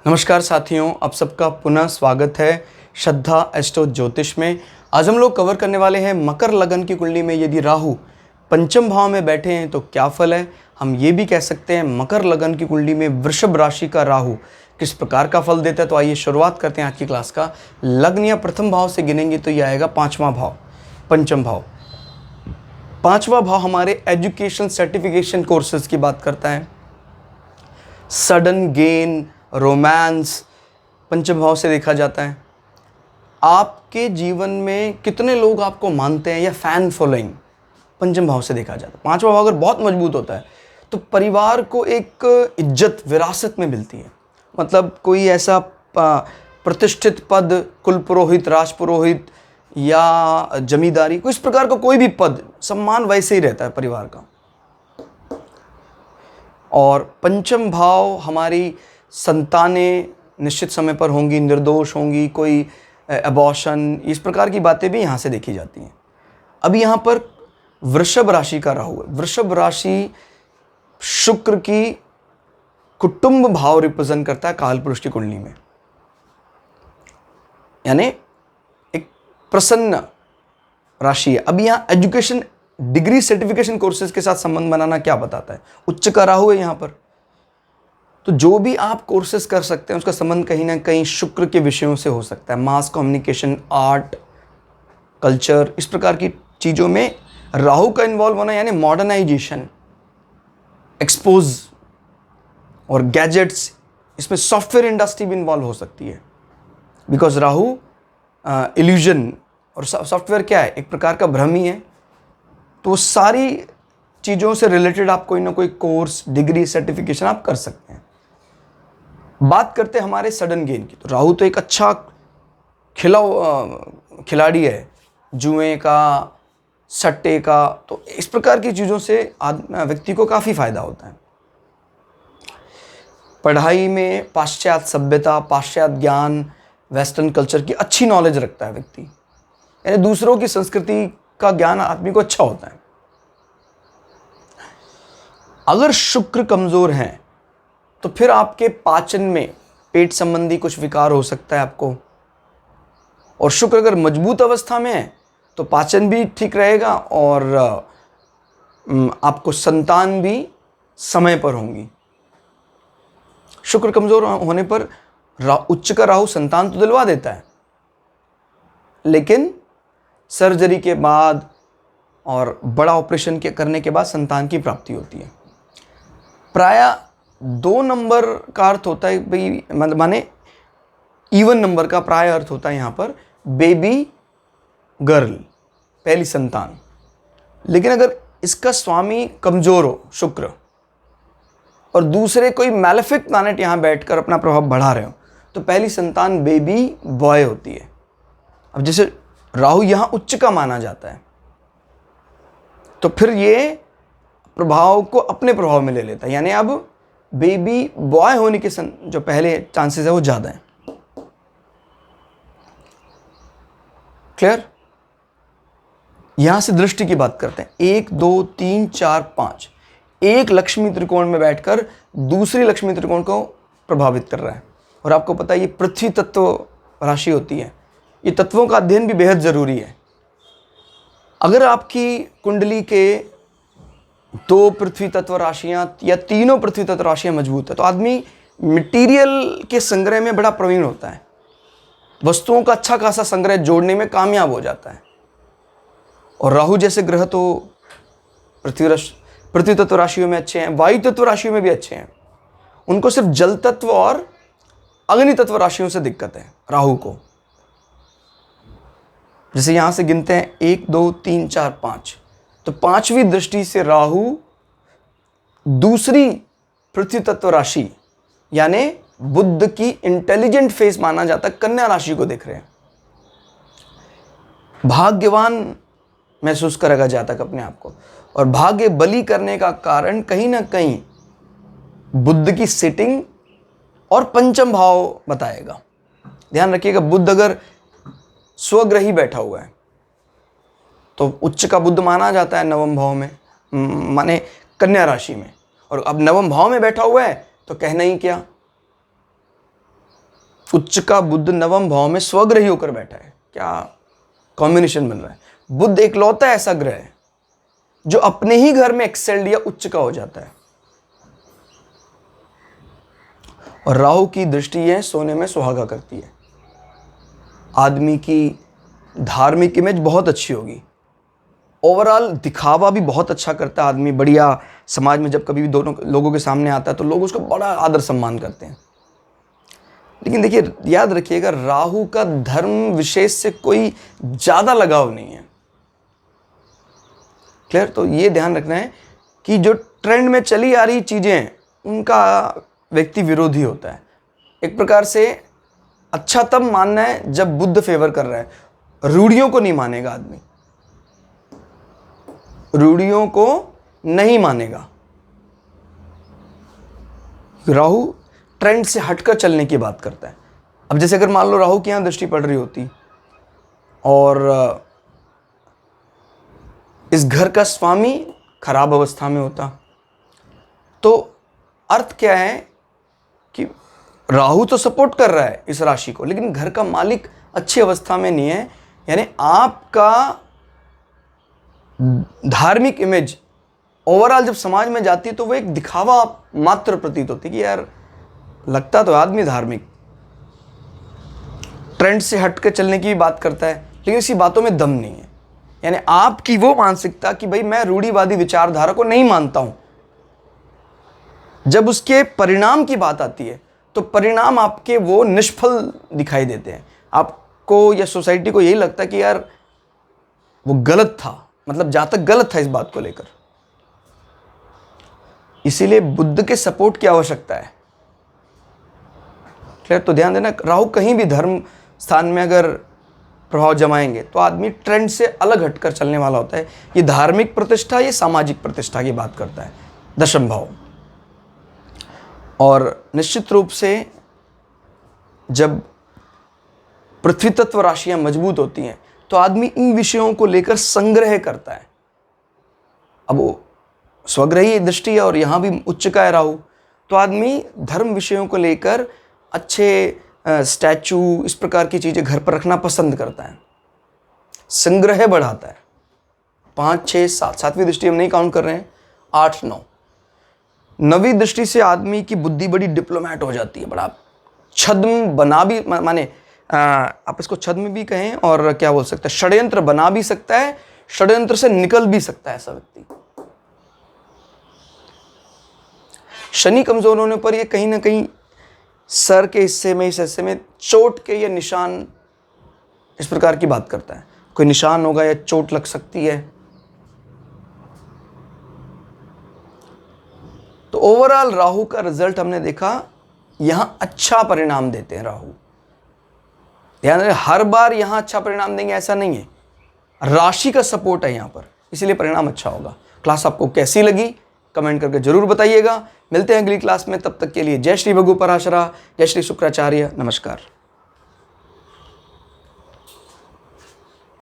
नमस्कार साथियों, आप सबका पुनः स्वागत है श्रद्धा एस्ट्रो ज्योतिष में। आज हम लोग कवर करने वाले हैं मकर लगन की कुंडली में यदि राहु पंचम भाव में बैठे हैं तो क्या फल है। हम ये भी कह सकते हैं मकर लगन की कुंडली में वृषभ राशि का राहु किस प्रकार का फल देता है। तो आइए शुरुआत करते हैं आज की क्लास का। लग्न या प्रथम भाव से गिनेंगे तो यह आएगा पाँचवा भाव, पंचम भाव। पाँचवा भाव हमारे एजुकेशन सर्टिफिकेशन कोर्सेज की बात करता है। सडन गेन, रोमांस पंचम भाव से देखा जाता है। आपके जीवन में कितने लोग आपको मानते हैं या फैन फॉलोइंग पंचम भाव से देखा जाता है। पांचवा भाव अगर बहुत मजबूत होता है तो परिवार को एक इज्जत विरासत में मिलती है। मतलब कोई ऐसा प्रतिष्ठित पद, कुल पुरोहित, राजपुरोहित या जमींदारी, कोई इस प्रकार का कोई भी पद, सम्मान वैसे ही रहता है परिवार का। और पंचम भाव हमारी संतानें निश्चित समय पर होंगी, निर्दोष होंगी, कोई अबॉर्शन, इस प्रकार की बातें भी यहाँ से देखी जाती हैं। अभी यहाँ पर वृषभ राशि का राहु है। वृषभ राशि शुक्र की कुटुंब भाव रिप्रेजेंट करता है काल पुरुष की कुंडली में, यानी एक प्रसन्न राशि है। अभी यहाँ एजुकेशन, डिग्री, सर्टिफिकेशन कोर्सेज के साथ संबंध बनाना क्या बताता है। उच्च का राहु है यहाँ पर, तो जो भी आप कोर्सेज कर सकते हैं उसका संबंध कहीं ना कहीं शुक्र के विषयों से हो सकता है। मास कम्युनिकेशन, आर्ट, कल्चर, इस प्रकार की चीज़ों में राहु का इन्वॉल्व होना, यानी मॉडर्नाइजेशन, एक्सपोज और गैजेट्स, इसमें सॉफ्टवेयर इंडस्ट्री भी इन्वॉल्व हो सकती है। बिकॉज राहु इल्यूजन, और सॉफ्टवेयर क्या है, एक प्रकार का भ्रम ही है। तो वो सारी चीज़ों से रिलेटेड आप कोई ना कोई कोर्स, डिग्री, सर्टिफिकेशन आप कर सकते हैं। बात करते हैं हमारे सडन गेन की, तो राहु तो एक अच्छा खिलाड़ी है, जुए का, सट्टे का, तो इस प्रकार की चीज़ों से व्यक्ति को काफ़ी फायदा होता है। पढ़ाई में पाश्चात्य सभ्यता, पाश्चात्य ज्ञान, वेस्टर्न कल्चर की अच्छी नॉलेज रखता है व्यक्ति, यानी दूसरों की संस्कृति का ज्ञान आदमी को अच्छा होता है। अगर शुक्र कमज़ोर हैं तो फिर आपके पाचन में पेट संबंधी कुछ विकार हो सकता है आपको। और शुक्र अगर मजबूत अवस्था में है तो पाचन भी ठीक रहेगा और आपको संतान भी समय पर होंगी। शुक्र कमज़ोर होने पर उच्च का राहु संतान तो दिलवा देता है, लेकिन सर्जरी के बाद और बड़ा ऑपरेशन करने के बाद संतान की प्राप्ति होती है। प्रायः 2 नंबर का अर्थ होता है भाई, माने इवन नंबर का प्राय अर्थ होता है यहाँ पर बेबी गर्ल, पहली संतान। लेकिन अगर इसका स्वामी कमज़ोर हो शुक्र और दूसरे कोई मैलेफिक प्लैनेट यहाँ बैठकर अपना प्रभाव बढ़ा रहे हो तो पहली संतान बेबी बॉय होती है। अब जैसे राहु यहाँ उच्च का माना जाता है तो फिर ये प्रभाव को अपने प्रभाव में ले लेता है, यानी अब बेबी बॉय होने के जो पहले चांसेस है वो ज़्यादा है। क्लियर? यहां से दृष्टि की बात करते हैं। 1 2 3 4 5, एक लक्ष्मी त्रिकोण में बैठकर दूसरी लक्ष्मी त्रिकोण को प्रभावित कर रहा है। और आपको पता है ये पृथ्वी तत्व राशि होती है, ये तत्वों का अध्ययन भी बेहद जरूरी है। अगर आपकी कुंडली के 2 पृथ्वी तत्व राशियां या तीनों पृथ्वी तत्व राशियां मजबूत है तो आदमी मटेरियल के संग्रह में बड़ा प्रवीण होता है, वस्तुओं का अच्छा खासा संग्रह जोड़ने में कामयाब हो जाता है। और राहु जैसे ग्रह तो पृथ्वी तत्व राशियों में अच्छे हैं, वायु तत्व राशियों में भी अच्छे हैं। उनको सिर्फ जल तत्व और अग्नि तत्व राशियों से दिक्कत है राहु को। जैसे यहां से गिनते हैं 1 2 3 4 5, तो 5वीं दृष्टि से राहु दूसरी पृथ्वी तत्व राशि यानी बुध की इंटेलिजेंट फेस माना जाता है, कन्या राशि को देख रहे हैं। भाग्यवान महसूस करेगा जातक अपने आप को, और भाग्य बली करने का कारण कहीं ना कहीं बुध की सिटिंग और पंचम भाव बताएगा। ध्यान रखिएगा, बुध अगर स्वग्रही बैठा हुआ है तो उच्च का बुध माना जाता है नवम भाव में, माने कन्या राशि में, और अब नवम भाव में बैठा हुआ है तो कहना ही क्या। उच्च का बुध नवम भाव में स्वग्रही होकर बैठा है। क्या कॉम्बिनेशन बन रहा है। बुध एकलौता ऐसा ग्रह है जो अपने ही घर में एक्सेल्ड या उच्च का हो जाता है। और राहु की दृष्टि है सोने में सुहागा करती है। आदमी की धार्मिक इमेज बहुत अच्छी होगी। ओवरऑल दिखावा भी बहुत अच्छा करता है आदमी। बढ़िया समाज में जब कभी भी दोनों लोगों के सामने आता है तो लोग उसको बड़ा आदर सम्मान करते हैं। लेकिन देखिए, याद रखिएगा, राहु का धर्म विशेष से कोई ज़्यादा लगाव नहीं है। क्लियर? तो ये ध्यान रखना है कि जो ट्रेंड में चली आ रही चीज़ें हैं उनका व्यक्ति विरोधी होता है। एक प्रकार से अच्छा तब मानना है जब बुध फेवर कर रहा है। रूढ़ियों को नहीं मानेगा आदमी, रूढ़ियों को नहीं मानेगा। राहु ट्रेंड से हटकर चलने की बात करता है। अब जैसे अगर मान लो राहु की यहां दृष्टि पड़ रही होती और इस घर का स्वामी खराब अवस्था में होता, तो अर्थ क्या है कि राहु तो सपोर्ट कर रहा है इस राशि को, लेकिन घर का मालिक अच्छी अवस्था में नहीं है। यानी आपका धार्मिक इमेज ओवरऑल जब समाज में जाती है तो वो एक दिखावा मात्र प्रतीत होती है कि यार लगता तो आदमी धार्मिक, ट्रेंड से हट के चलने की भी बात करता है, लेकिन इसी बातों में दम नहीं है। यानी आपकी वो मानसिकता कि भाई मैं रूढ़िवादी विचारधारा को नहीं मानता हूं, जब उसके परिणाम की बात आती है तो परिणाम आपके वो निष्फल दिखाई देते हैं। आपको या सोसाइटी को यही लगता है कि यार वो गलत था, मतलब जातक गलत था इस बात को लेकर। इसीलिए बुद्ध के सपोर्ट की आवश्यकता है। क्लियर? तो ध्यान देना, राहु कहीं भी धर्म स्थान में अगर प्रभाव जमाएंगे तो आदमी ट्रेंड से अलग हटकर चलने वाला होता है। ये धार्मिक प्रतिष्ठा, ये सामाजिक प्रतिष्ठा की बात करता है दशम भाव। और निश्चित रूप से जब पृथ्वी तत्व राशियां मजबूत होती हैं तो आदमी इन विषयों को लेकर संग्रह करता है। अब वो स्वग्रही दृष्टि है और यहां भी उच्च का है राहु, तो आदमी धर्म विषयों को लेकर अच्छे स्टैचू, इस प्रकार की चीजें घर पर रखना पसंद करता है, संग्रह बढ़ाता है। 5, 6, 7, 7वीं दृष्टि हम नहीं काउंट कर रहे हैं, 8, 9, 9वीं दृष्टि से आदमी की बुद्धि बड़ी डिप्लोमेट हो जाती है, बड़ा छद्म बना भी, माने आप इसको छद्म भी कहें और क्या बोल सकते हैं, षड्यंत्र बना भी सकता है, षड्यंत्र से निकल भी सकता है ऐसा व्यक्ति। शनि कमजोर होने पर ये कहीं ना कहीं सर के हिस्से में, इस हिस्से में चोट के या निशान, इस प्रकार की बात करता है। कोई निशान होगा या चोट लग सकती है। तो ओवरऑल राहु का रिजल्ट हमने देखा, यहां अच्छा परिणाम देते हैं राहु। ध्यान रहे, हर बार यहां अच्छा परिणाम देंगे ऐसा नहीं है, राशि का सपोर्ट है यहां पर, इसलिए परिणाम अच्छा होगा। क्लास आपको कैसी लगी कमेंट करके जरूर बताइएगा। मिलते हैं अगली क्लास में, तब तक के लिए जय श्री भगु पराशरा, जय श्री शुक्राचार्य, नमस्कार।